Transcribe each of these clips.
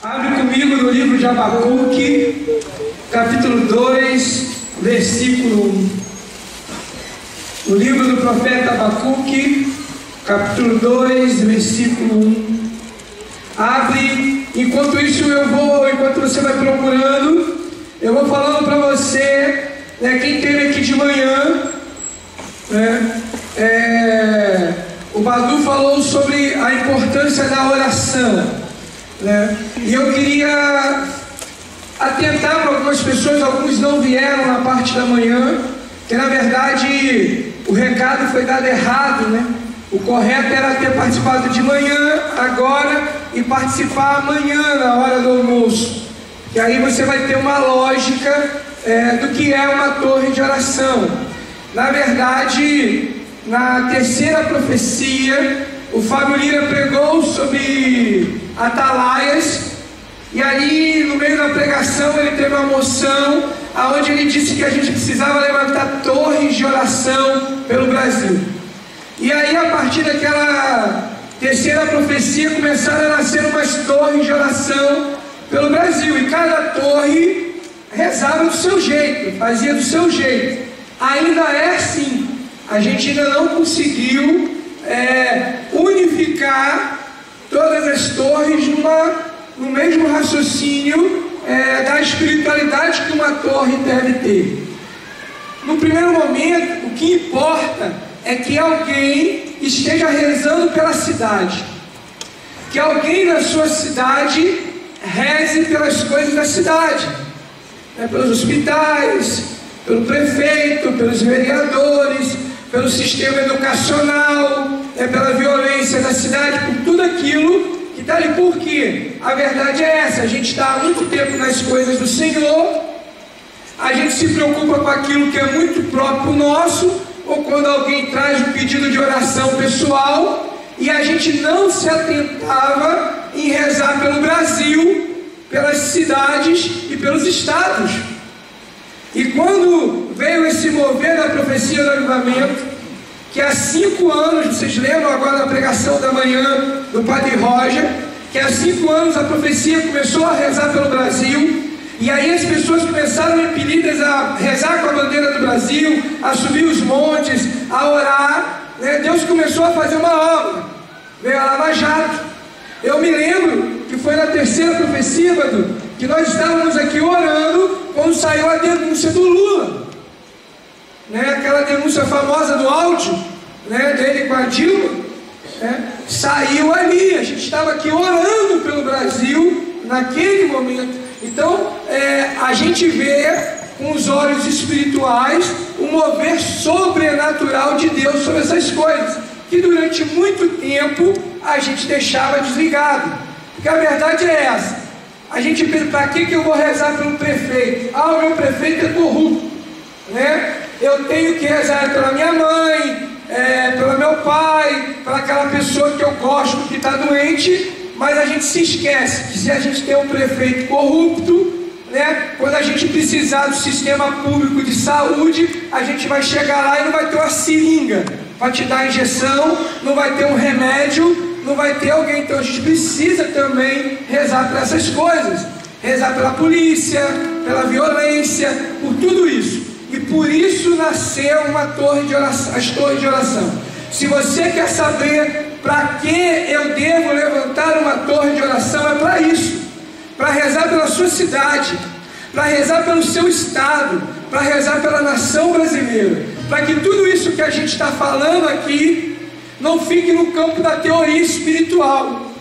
Abre comigo no livro de Abacuque, capítulo 2, versículo 1. O livro do profeta Abacuque, capítulo 2, versículo 1. Abre. Enquanto você vai procurando, eu vou falando para você, quem esteve aqui de manhã, o Badu falou sobre a importância da oração, e eu queria atentar para algumas pessoas. Alguns não vieram na parte da manhã, que na verdade o recado foi dado errado, O correto era ter participado de manhã, agora, e participar amanhã na hora do almoço, que aí você vai ter uma lógica do que é uma torre de oração. Na verdade, na terceira profecia, o Fábio Lira pregou sobre atalaias, e aí no meio da pregação ele teve uma moção onde ele disse que a gente precisava levantar torres de oração pelo Brasil. E aí, a partir daquela terceira profecia, começaram a nascer umas torres de oração pelo Brasil, e cada torre rezava do seu jeito, fazia do seu jeito. Ainda é assim, a gente ainda não conseguiu unificar todas as torres no mesmo raciocínio da espiritualidade que uma torre deve ter. No primeiro momento, o que importa é que alguém esteja rezando pela cidade, que alguém na sua cidade reze pelas coisas da cidade, pelos hospitais, pelo prefeito, pelos vereadores, pelo sistema educacional, pela violência da cidade, por tudo aquilo que está ali. Por quê? A verdade é essa: a gente está há muito tempo nas coisas do Senhor, a gente se preocupa com aquilo que é muito próprio nosso, ou quando alguém traz um pedido de oração pessoal, e a gente não se atentava em rezar pelo Brasil, pelas cidades e pelos estados. E quando veio esse mover da profecia do avivamento, que há 5 anos, vocês lembram agora da pregação da manhã do Padre Roger, que há 5 anos a profecia começou a rezar pelo Brasil, e aí as pessoas começaram impelidas a rezar com a bandeira do Brasil, a subir os montes, a orar, Deus começou a fazer uma obra, veio a Lava Jato. Eu me lembro que foi na terceira profecia, Badu, que nós estávamos aqui orando quando saiu a denúncia do Lula, aquela denúncia famosa do áudio, dele com a Dilma, saiu ali. A gente estava aqui orando pelo Brasil naquele momento. Então, a gente vê com os olhos espirituais o mover sobrenatural de Deus sobre essas coisas, que durante muito tempo a gente deixava desligado. Porque a verdade é essa: a gente pensa, para que eu vou rezar pelo prefeito? O meu prefeito é corrupto, eu tenho que rezar pela minha mãe, pelo meu pai, pela aquela pessoa que eu gosto que está doente. Mas a gente se esquece que se a gente tem um prefeito corrupto, quando a gente precisar do sistema público de saúde, a gente vai chegar lá e não vai ter uma seringa para te dar injeção, não vai ter um remédio, não vai ter alguém. Então a gente precisa também rezar por essas coisas, rezar pela polícia, pela violência, por tudo isso. E por isso nasceu uma torre de oração, as torres de oração. Se você quer saber para que eu devo levantar uma torre de oração, é para isso: para rezar pela sua cidade, para rezar pelo seu estado, para rezar pela nação brasileira, para que tudo isso que a gente está falando aqui não fique no campo da teoria espiritual.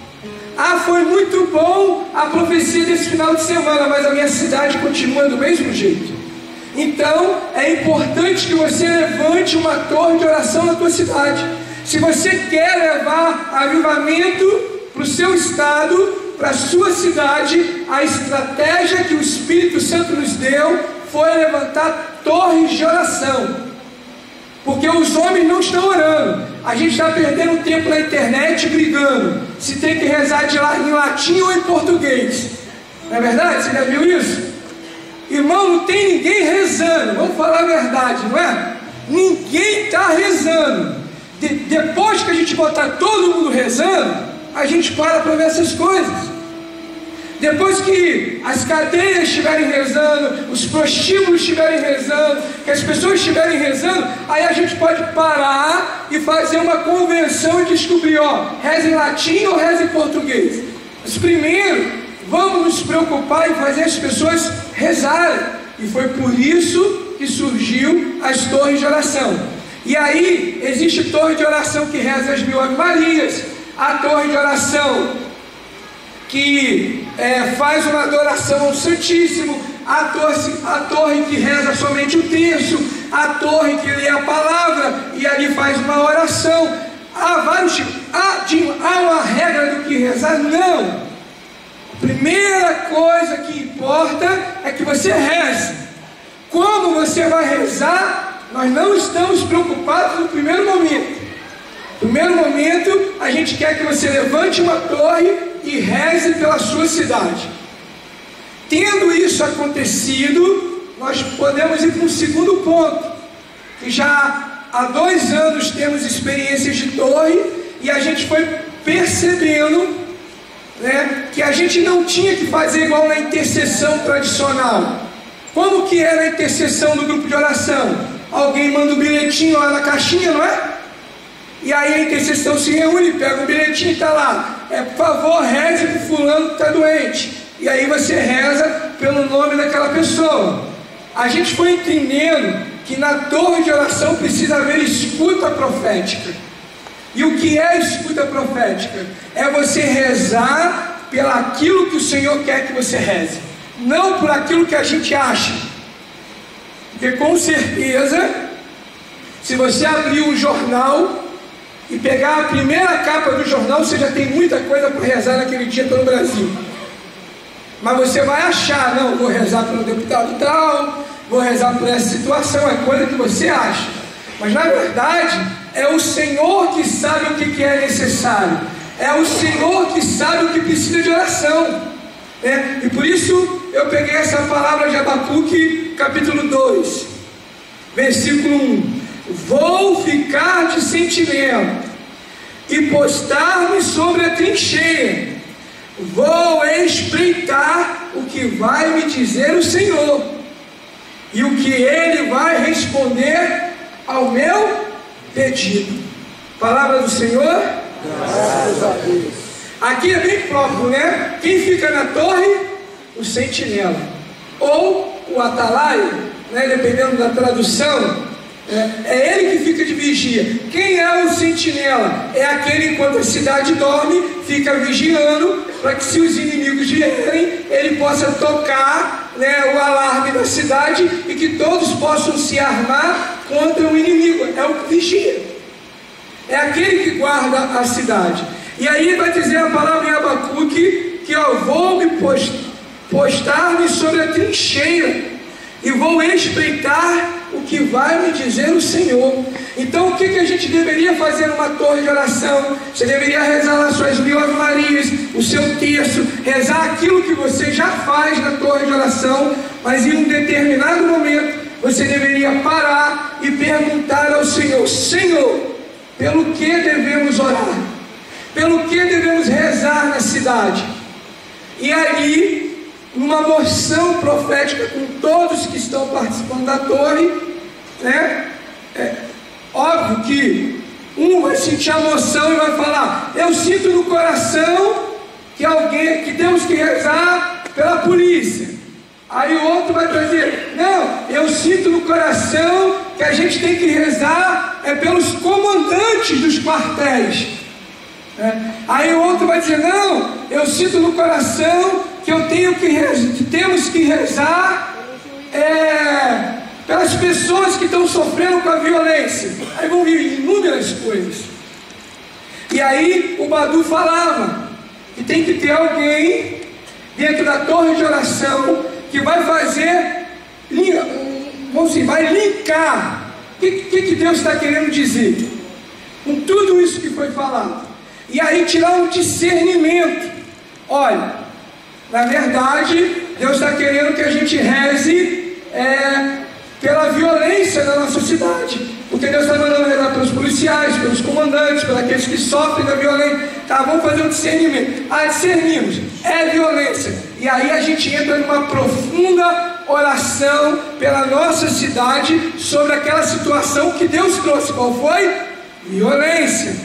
Foi muito bom a profecia desse final de semana, mas a minha cidade continua do mesmo jeito. Então é importante que você levante uma torre de oração na tua cidade. Se você quer levar avivamento para o seu estado, para a sua cidade, a estratégia que o Espírito Santo nos deu foi levantar torres de oração. Porque os homens não estão orando. A gente está perdendo tempo na internet brigando se tem que rezar em latim ou em português. Não é verdade? Você já viu isso? Irmão, não tem ninguém rezando. Vamos falar a verdade, não é? Ninguém está rezando. Depois que a gente botar todo mundo rezando, a gente para ver essas coisas. Depois que as cadeias estiverem rezando, os prostíbulos estiverem rezando, que as pessoas estiverem rezando, aí a gente pode parar e fazer uma convenção e descobrir, reza em latim ou reza em português. Mas primeiro, vamos nos preocupar em fazer as pessoas rezarem. E foi por isso que surgiu as torres de oração. E aí, existe torre de oração que reza as 1000 Ave Marias, a torre de oração que faz uma adoração ao Santíssimo, a torre que reza somente o terço, a torre que lê a palavra e ali faz uma oração. Há vários tipos. Há uma regra do que rezar? Não. A primeira coisa que importa é que você reze. Quando você vai rezar, nós não estamos preocupados no primeiro momento. No primeiro momento, a gente quer que você levante uma torre e reze pela sua cidade. Tendo isso acontecido, nós podemos ir para um segundo ponto, que já há 2 anos temos experiências de torre e a gente foi percebendo, que a gente não tinha que fazer igual na intercessão tradicional. Como que era a intercessão do grupo de oração? Alguém manda um bilhetinho lá na caixinha, não é? E aí a intercessão se reúne, pega o bilhetinho e está lá, por favor, reze para o fulano que está doente. E aí você reza pelo nome daquela pessoa. A gente foi entendendo que na torre de oração precisa haver escuta profética. E o que é escuta profética? É você rezar pelo aquilo que o Senhor quer que você reze, não por aquilo que a gente acha. Porque com certeza, se você abrir um jornal e pegar a primeira capa do jornal, você já tem muita coisa para rezar naquele dia pelo Brasil. Mas você vai achar, não, vou rezar pelo deputado tal, vou rezar por essa situação, é coisa que você acha. Mas na verdade, é o Senhor que sabe o que é necessário. É o Senhor que sabe o que precisa de oração. E por isso eu peguei essa palavra de Abacuque, capítulo 2, versículo 1. Vou ficar de sentinela e postar-me sobre a trincheira. Vou espreitar o que vai me dizer o Senhor e o que Ele vai responder ao meu pedido. Palavra do Senhor. Graças a Deus. Aqui é bem próprio, né? Quem fica na torre? O sentinela ou o atalaia, dependendo da tradução. É ele que fica de vigia. Quem é o sentinela? É aquele, enquanto a cidade dorme, fica vigiando, para que se os inimigos vierem, ele possa tocar o alarme da cidade e que todos possam se armar contra o inimigo. É o vigia, é aquele que guarda a cidade. E aí vai dizer a palavra em Abacuque que vou me postar-me sobre a trincheira e vou espreitar o que vai me dizer o Senhor. Então o que a gente deveria fazer numa torre de oração? Você deveria rezar as suas 1000 Ave Marias, o seu terço, rezar aquilo que você já faz na torre de oração, mas em um determinado momento você deveria parar e perguntar ao Senhor: Senhor, pelo que devemos orar? Pelo que devemos rezar na cidade? E aí, numa moção profética com todos que estão participando da torre, óbvio que um vai sentir a moção e vai falar: eu sinto no coração que temos que rezar pela polícia. Aí o outro vai dizer: não, eu sinto no coração que a gente tem que rezar pelos comandantes dos quartéis. Aí o outro vai dizer: não, eu sinto no coração que temos que rezar pelas pessoas que estão sofrendo com a violência. Aí vão vir inúmeras coisas. E aí o Badu falava que tem que ter alguém dentro da torre de oração que vai vai linkar o que Deus está querendo dizer com tudo isso que foi falado. E aí tirar um discernimento. Olha, na verdade, Deus está querendo que a gente reze pela violência da nossa cidade. Porque Deus está mandando rezar pelos policiais, pelos comandantes, pelos aqueles que sofrem da violência. Tá, vamos fazer um discernimento. Ah, discernimos, é violência. E aí a gente entra numa profunda oração pela nossa cidade sobre aquela situação que Deus trouxe. Qual foi? Violência.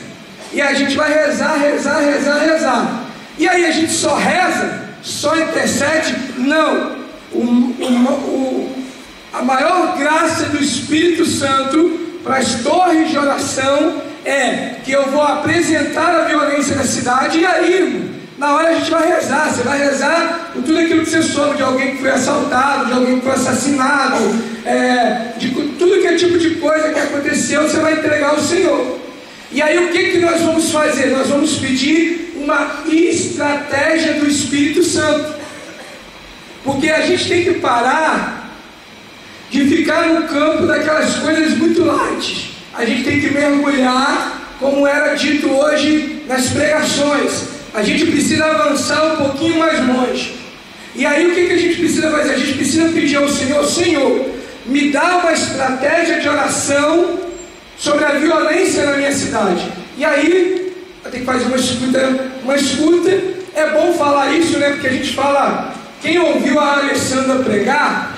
E a gente vai rezar. E aí a gente só reza? Só intercede? Não. A maior graça do Espírito Santo para as torres de oração é que eu vou apresentar a violência da cidade, e aí, irmão, na hora a gente vai rezar. Você vai rezar por tudo aquilo que você soube, de alguém que foi assaltado, de alguém que foi assassinado, de tudo que é tipo de coisa que aconteceu, você vai entregar ao Senhor. E aí o que nós vamos fazer? Nós vamos pedir uma estratégia do Espírito Santo, porque a gente tem que parar de ficar no campo daquelas coisas muito light. A gente tem que mergulhar, como era dito hoje nas pregações. A gente precisa avançar um pouquinho mais longe. E aí o que a gente precisa fazer? A gente precisa pedir ao Senhor: Senhor, me dá uma estratégia de oração sobre a violência na minha cidade. E aí eu tenho que fazer uma escuta. É bom falar isso, né? Porque a gente fala, quem ouviu a Alessandra pregar,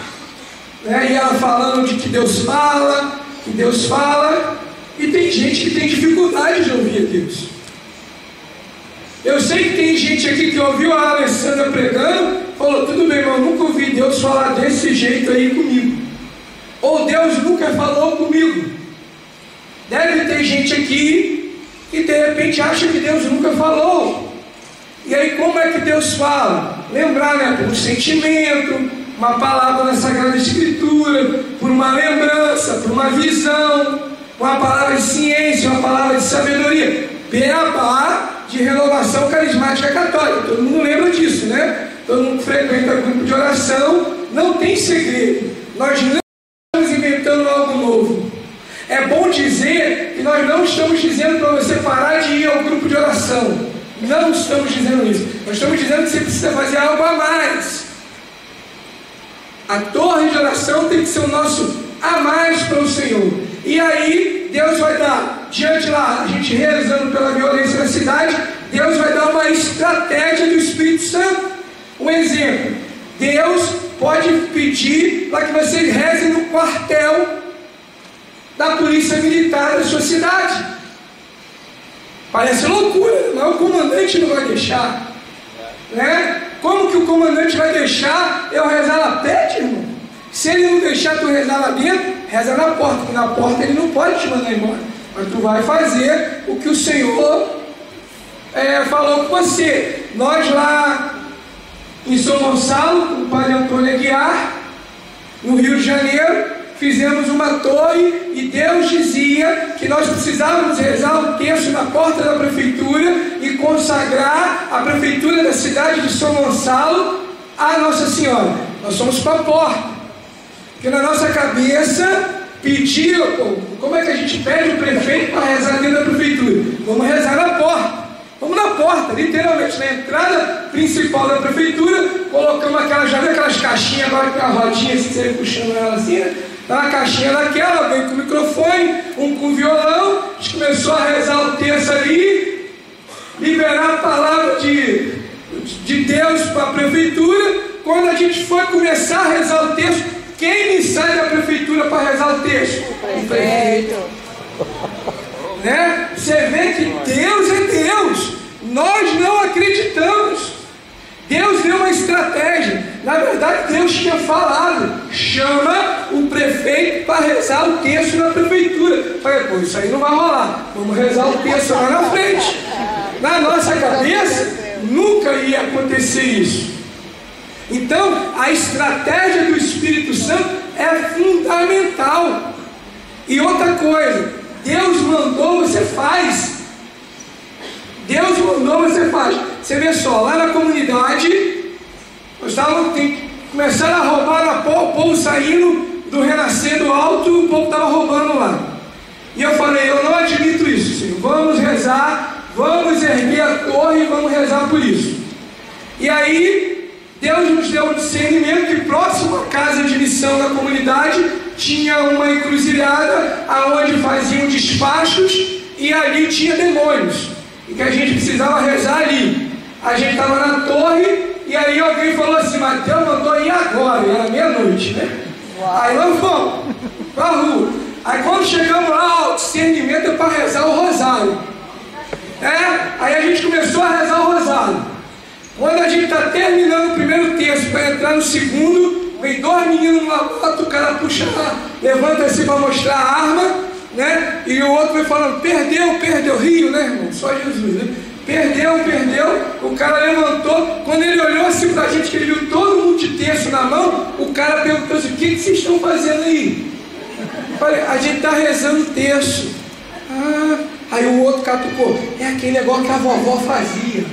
né, e ela falando de que Deus fala, e tem gente que tem dificuldade de ouvir a Deus. Eu sei que tem gente aqui que ouviu a Alessandra pregando, falou: tudo bem, mas eu nunca ouvi Deus falar desse jeito aí comigo, ou Deus nunca falou comigo. Deve ter gente aqui que de repente acha que Deus nunca falou. E aí como é que Deus fala? Lembrar, né? Por um sentimento, uma palavra na Sagrada Escritura, por uma lembrança, por uma visão, uma palavra de ciência, uma palavra de sabedoria. Beabá de Renovação Carismática Católica. Todo mundo lembra disso, né? Todo mundo frequenta grupo de oração. Não tem segredo. Nós não estamos inventando algo novo. É bom dizer que nós não estamos dizendo para você parar de ir ao grupo de oração. Não estamos dizendo isso. Nós estamos dizendo que você precisa fazer algo a mais. A torre de oração tem que ser o nosso a mais para o Senhor. E aí Deus vai dar, diante lá, a gente rezando pela violência da cidade, Deus vai dar uma estratégia do Espírito Santo. Um exemplo: Deus pode pedir para que você reze no quartel da polícia militar da sua cidade. Parece loucura, mas o comandante não vai deixar, né? Como que o comandante vai deixar eu rezar lá perto, irmão? Se ele não deixar tu rezar lá dentro, reza na porta, porque na porta ele não pode te mandar embora, mas tu vai fazer o que o Senhor falou com você. Nós lá em São Gonçalo, com o padre Antônio Aguiar, no Rio de Janeiro, fizemos uma torre, e Deus dizia que nós precisávamos rezar um terço na porta da prefeitura e consagrar a prefeitura da cidade de São Gonçalo a Nossa Senhora. Nós fomos para a porta, porque na nossa cabeça pedir, como é que a gente pede o prefeito para rezar dentro da prefeitura? Vamos rezar na porta. Vamos na porta, literalmente, na entrada principal da prefeitura, colocamos aquelas caixinhas, agora com a rodinha, assim, você puxando ela assim, né? Tá uma caixinha daquela, veio com o microfone, um com violão, a gente começou a rezar o terço ali, liberar a palavra de Deus para a prefeitura. Quando a gente foi começar a rezar o terço, quem me sai da prefeitura para rezar o terço? O prefeito. Né? Você vê que Deus é Deus, nós não acreditamos. Deus deu uma estratégia. Na verdade, Deus tinha falado: chama o prefeito para rezar o terço na prefeitura. Falei: pô, isso aí não vai rolar, vamos rezar o terço lá na frente. Na nossa cabeça nunca ia acontecer isso. Então a estratégia do Espírito Santo é fundamental. E outra coisa, Deus mandou, você faz. Deus mandou, você faz. Você vê só, lá na comunidade, nós estávamos começando a roubar, o povo saindo do Renascer do Alto, o povo estava roubando lá. E eu falei: eu não admito isso, Senhor. Vamos rezar, vamos erguer a torre e vamos rezar por isso. E aí, Deus nos deu um discernimento que próximo à casa de missão da comunidade tinha uma encruzilhada aonde faziam despachos, e ali tinha demônios. E que a gente precisava rezar ali. A gente estava na torre, e aí alguém falou assim: Mateus mandou ir agora, e era meia-noite, né? Aí nós fomos para a rua. Aí quando chegamos lá, o discernimento é para rezar o rosário. Aí a gente começou a rezar o rosário. Quando a gente está terminando o primeiro terço para entrar no segundo, vem dois meninos numa moto, o cara puxa lá, levanta assim para mostrar a arma, né? E o outro vai falando: perdeu, Rio, né, irmão? Só Jesus, né? Perdeu. O cara levantou. Quando ele olhou assim pra gente, que ele viu todo mundo de terço na mão, o cara perguntou assim: o que vocês estão fazendo aí? Eu falei: a gente está rezando o terço. Aí o outro catucou: é aquele negócio que a vovó fazia.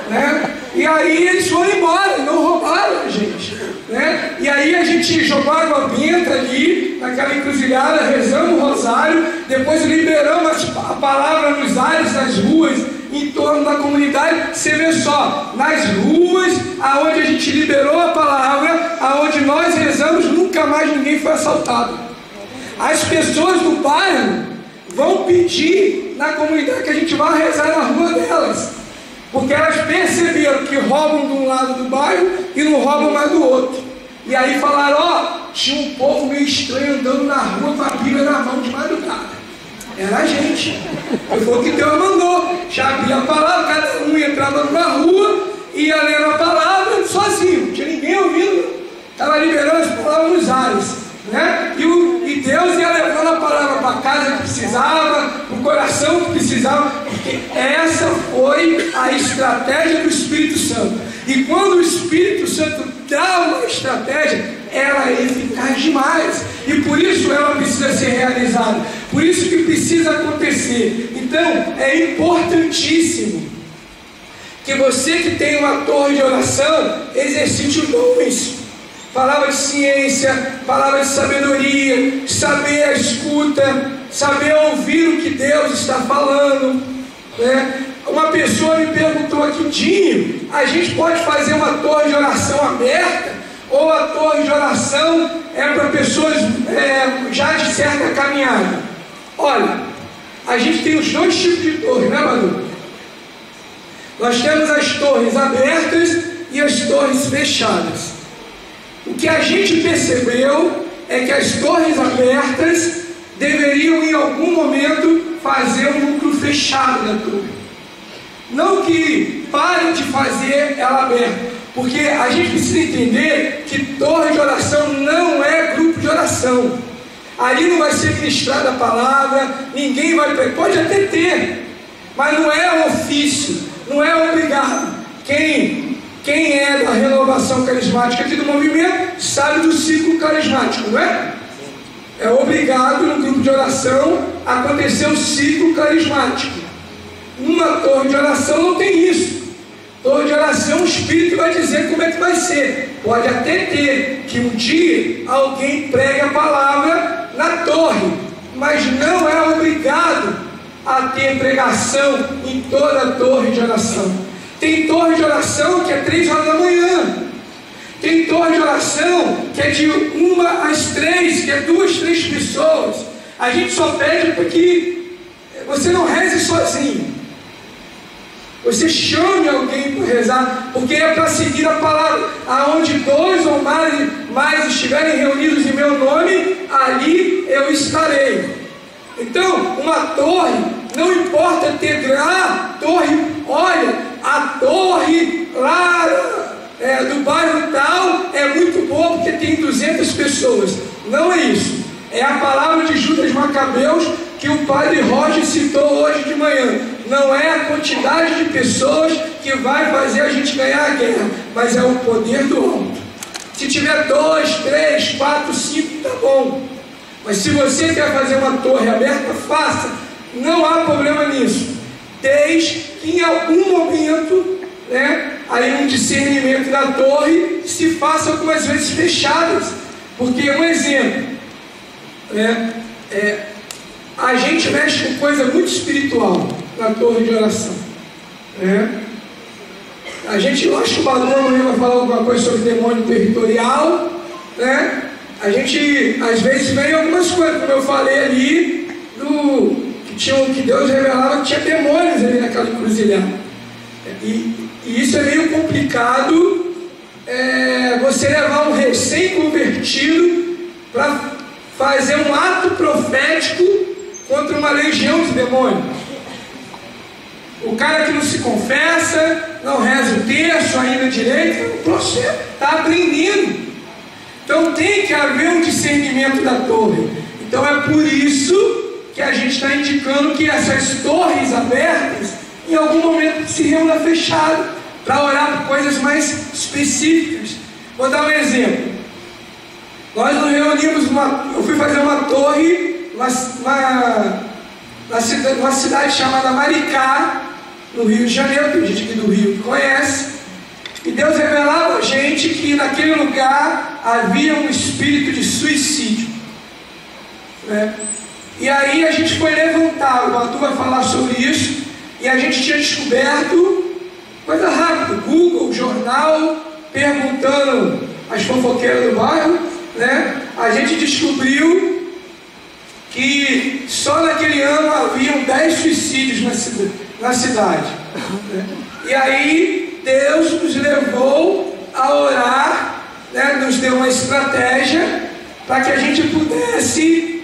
Né? E aí eles foram embora, não roubaram a gente, né? E aí a gente jogou água benta ali naquela encruzilhada, rezamos o rosário, depois liberamos a palavra nos ares, nas ruas, em torno da comunidade. Você vê só, nas ruas aonde a gente liberou a palavra, aonde nós rezamos, nunca mais ninguém foi assaltado. As pessoas do bairro vão pedir na comunidade que a gente vá rezar na rua delas, porque elas perceberam que roubam de um lado do bairro e não roubam mais do outro. E aí falaram: tinha um povo meio estranho andando na rua com a Bíblia na mão de madrugada. Era a gente. Foi o que Deus mandou. Já abria a palavra, cada um entrava na rua e ia lendo a palavra sozinho, não tinha ninguém ouvindo, estava liberando as palavras nos ares, né? E Deus ia levando a palavra para a casa que precisava, para o coração que precisava, porque essa foi a estratégia do Espírito Santo. E quando o Espírito Santo dá uma estratégia, ela é eficaz demais, e por isso ela precisa ser realizada, por isso que precisa acontecer. Então é importantíssimo que você que tem uma torre de oração exercite os dons. Palavra de ciência, palavra de sabedoria, saber a escuta, saber ouvir o que Deus está falando, né? Uma pessoa me perguntou aqui: Dinho, a gente pode fazer uma torre de oração aberta? Ou a torre de oração é para pessoas já de certa caminhada? Olha, a gente tem os dois tipos de torre, né, Manu? Nós temos as torres abertas e as torres fechadas. O que a gente percebeu é que as torres abertas deveriam em algum momento fazer um núcleo fechado da torre. Não que parem de fazer ela aberta, porque a gente precisa entender que torre de oração não é grupo de oração. Ali não vai ser ministrada a palavra, ninguém vai... Pode até ter, mas não é ofício, não é obrigado. Quem é da renovação carismática aqui do movimento sabe do ciclo carismático, não é? É obrigado no grupo de oração acontecer o ciclo carismático. Numa torre de oração não tem isso. Torre de oração, o Espírito vai dizer como é que vai ser. Pode até ter que um dia alguém pregue a palavra na torre, mas não é obrigado a ter pregação em toda a torre de oração. Tem torre de oração que é 3 horas da manhã. Tem torre de oração que é de 1 às 3, que é 2, 3 pessoas. A gente só pede para que você não reze sozinho. Você chame alguém para rezar, porque é para seguir a palavra. Aonde 2 ou mais estiverem reunidos em meu nome, ali eu estarei. Então, uma torre, não importa ter torre, olha, a torre lá do bairro tal é muito boa porque tem 200 pessoas. Não é isso. É a palavra de Judas Macabeus que o padre Roger citou hoje de manhã. Não é a quantidade de pessoas que vai fazer a gente ganhar a guerra, mas é o poder do alto. Se tiver 2, 3, 4, 5, tá bom. Mas se você quer fazer uma torre aberta, faça. Não há problema nisso. Desde que em algum momento, aí um discernimento da torre se faça algumas vezes fechadas. Porque um exemplo, a gente mexe com coisa muito espiritual na torre de oração. A gente, eu acho que o Badão amanhã vai falar alguma coisa sobre demônio territorial, A gente, às vezes, vem algumas coisas, como eu falei ali, que Deus revelava que tinha demônios ali naquela encruzilhada. E isso é meio complicado, você levar um recém-convertido para fazer um ato profético contra uma legião de demônios. O cara que não se confessa, não reza o terço ainda direito, você está aprendendo. Então tem que haver um discernimento da torre. Então é por isso que a gente está indicando que essas torres abertas, em algum momento se reúna fechado, para orar por coisas mais específicas. Vou dar um exemplo. Nós nos reunimos, eu fui fazer uma torre numa cidade chamada Maricá, no Rio de Janeiro, tem gente aqui do Rio que conhece, e Deus revelava a gente que naquele lugar havia um espírito de suicídio, né? E aí a gente foi levantar, o Batu vai falar sobre isso, e a gente tinha descoberto, coisa rápida, Google, jornal, perguntando as fofoqueiras do bairro, né? A gente descobriu que só naquele ano haviam 10 suicídios na cidade, né? E aí Deus nos levou a orar, né? Nos deu uma estratégia para que a gente pudesse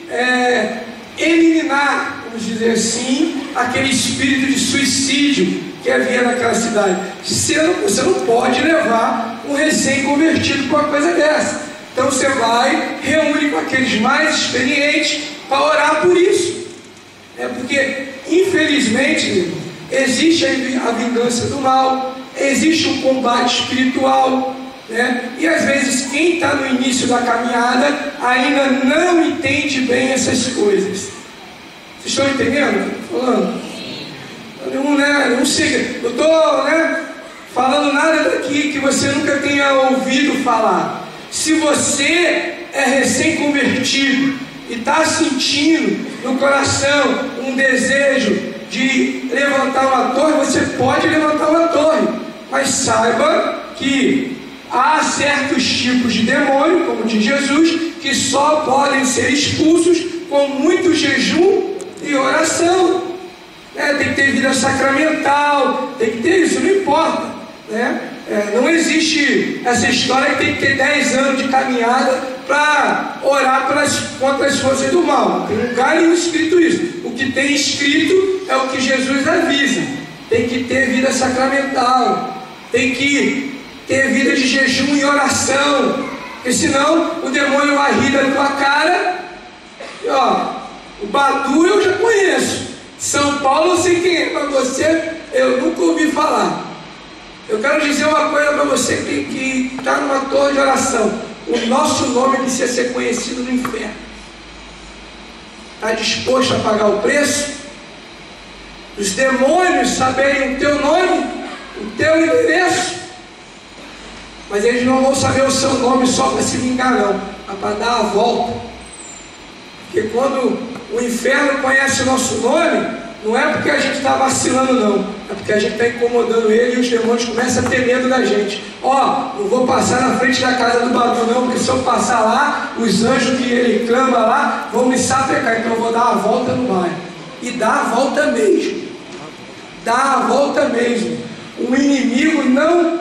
eliminar, vamos dizer assim, aquele espírito de suicídio que havia naquela cidade. Você não pode levar um recém-convertido com uma coisa dessa. Então você vai, reúne com aqueles mais experientes para orar por isso. Porque, infelizmente, existe a vingança do mal, existe um combate espiritual, né? E às vezes quem está no início da caminhada ainda não entende bem essas coisas. Vocês estão entendendo o que eu estou falando? Não siga. Eu estou falando nada daqui que você nunca tenha ouvido falar. Se você é recém-convertido e está sentindo no coração um desejo de levantar uma torre, você pode levantar uma torre, mas saiba que há certos tipos de demônio, como diz Jesus, que só podem ser expulsos com muito jejum e oração. Tem que ter vida sacramental, tem que ter isso, não importa, né? Não existe essa história que tem que ter 10 anos de caminhada para orar contra as forças do mal. Tem um lugar nenhum escrito isso. O que tem escrito é o que Jesus avisa. Tem que ter vida sacramental, tem que ter vida de jejum e oração, porque senão o demônio vai rir da tua cara. E o Batu eu já conheço, São Paulo eu sei quem é, para você eu nunca ouvi falar. Eu quero dizer uma coisa para você que está numa torre de oração: o nosso nome precisa ser conhecido no inferno. Está disposto a pagar o preço? Os demônios saberem o teu nome, o teu endereço, mas eles não vão saber o seu nome só para se vingar, não, é para dar a volta. Porque quando o inferno conhece o nosso nome, não é porque a gente está vacilando, não, é porque a gente está incomodando ele e os demônios começam a ter medo da gente. Não vou passar na frente da casa do Badu, não, porque se eu passar lá, os anjos que ele clama lá vão me sapecar, então eu vou dar a volta no bairro. E dá a volta mesmo, dá a volta mesmo. O inimigo não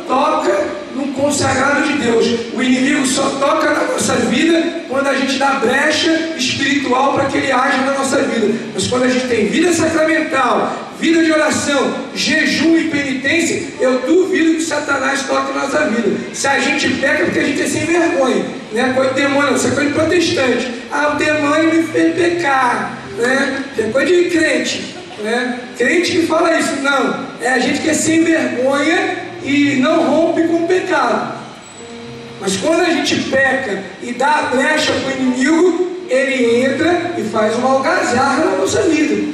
toca no consagrado de Deus. O inimigo só toca na nossa vida quando a gente dá brecha espiritual para que ele haja na nossa vida. Mas quando a gente tem vida sacramental, vida de oração, jejum e penitência, eu duvido que Satanás toque na nossa vida. Se a gente peca é porque a gente é sem vergonha, né? Coisa de demônio, isso é coisa de protestante. O demônio me fez pecar, né? É coisa de crente, né? Crente que fala isso. Não, é a gente que é sem vergonha e não rompe com o pecado. Mas quando a gente peca e dá a brecha para o inimigo, ele entra e faz uma algazarra na nossa vida.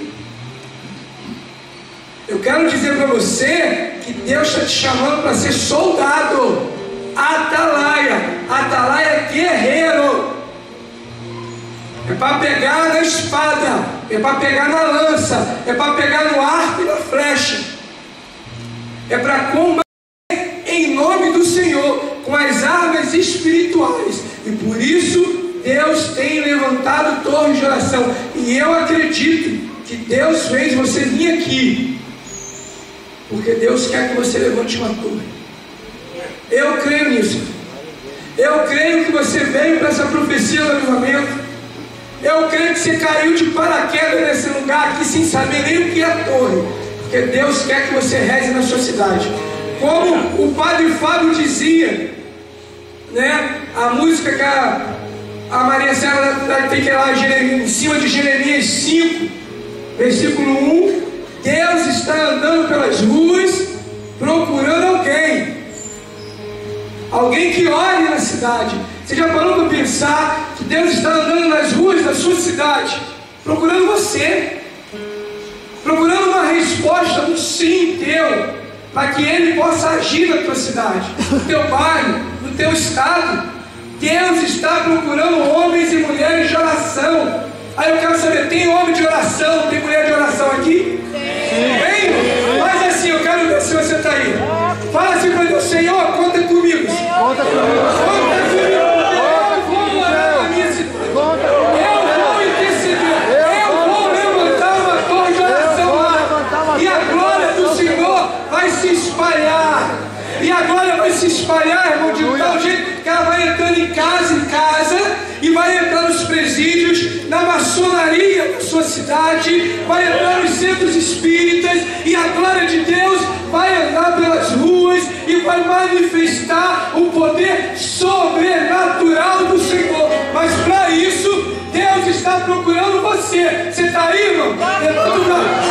Eu quero dizer para você que Deus está te chamando para ser soldado, atalaia. Atalaia é guerreiro. É para pegar na espada, é para pegar na lança, é para pegar no arco e na flecha, é para combater em nome do Senhor com as armas espirituais. E por isso Deus tem levantado torres de oração. E eu acredito que Deus fez você vir aqui, porque Deus quer que você levante uma torre. Eu creio nisso. Eu creio que você veio para essa profecia do avivamento. Eu creio que você caiu de paraquedas nesse lugar aqui sem saber nem o que é torre, porque Deus quer que você reze na sua cidade. Como o padre Fábio dizia, né? A música que a Maria Serra tem que ir lá em cima de Jeremias 5, versículo 1. Deus está andando pelas ruas procurando alguém que ore na cidade. Você já parou para pensar que Deus está andando nas ruas da sua cidade procurando você, procurando uma resposta, um sim teu, para que Ele possa agir na tua cidade, no teu bairro, no teu estado. Deus está procurando homens e mulheres de oração. Aí eu quero saber, tem homem de oração, tem mulher de oração aqui? Tem? Mas assim, eu quero ver se você está aí. Fala assim para Deus: Senhor, conta comigo. Conta comigo. Conta comigo. Eu vou morar na minha cidade. Eu vou interceder. Eu vou levantar uma torre de oração lá. E a glória do Senhor vai se espalhar. E a glória vai se espalhar, irmão, de tal jeito que ela vai entrando em casa e vai entrar nos presídios, na maçonaria da sua cidade, vai entrar nos centros espíritas, e a glória de Deus vai andar pelas ruas e vai manifestar o poder sobrenatural do Senhor. Mas para isso, Deus está procurando você. Você está aí, irmão? Levanta o braço.